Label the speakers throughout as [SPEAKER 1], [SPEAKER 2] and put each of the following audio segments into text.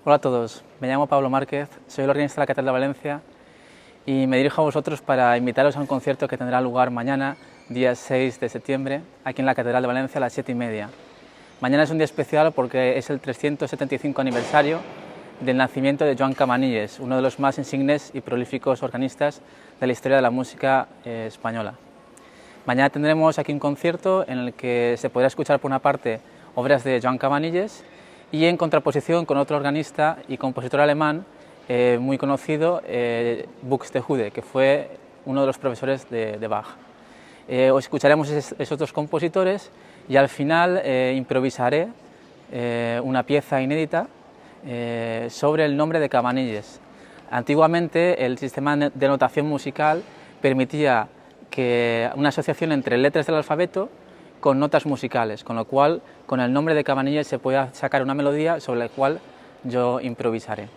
[SPEAKER 1] Hola a todos, me llamo Pablo Márquez, soy el organista de la Catedral de Valencia y me dirijo a vosotros para invitaros a un concierto que tendrá lugar mañana, día 6 de septiembre, aquí en la Catedral de Valencia a las 7:30. Mañana es un día especial porque es el 375 aniversario del nacimiento de Joan Camanilles, uno de los más insignes y prolíficos organistas de la historia de la música española. Mañana tendremos aquí un concierto en el que se podrá escuchar por una parte obras de Joan Camanilles y en contraposición con otro organista y compositor alemán muy conocido, Buxtehude, que fue uno de los profesores de Bach. Os escucharemos esos dos compositores y al final improvisaré una pieza inédita sobre el nombre de Camanilles. Antiguamente el sistema de notación musical permitía que una asociación entre letras del alfabeto con notas musicales, con lo cual con el nombre de Camanilles se puede sacar una melodía sobre la cual yo improvisaré.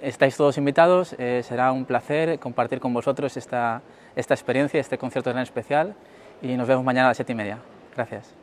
[SPEAKER 1] Estáis todos invitados, será un placer compartir con vosotros esta experiencia, este concierto tan especial y nos vemos mañana a las 7:30. Gracias.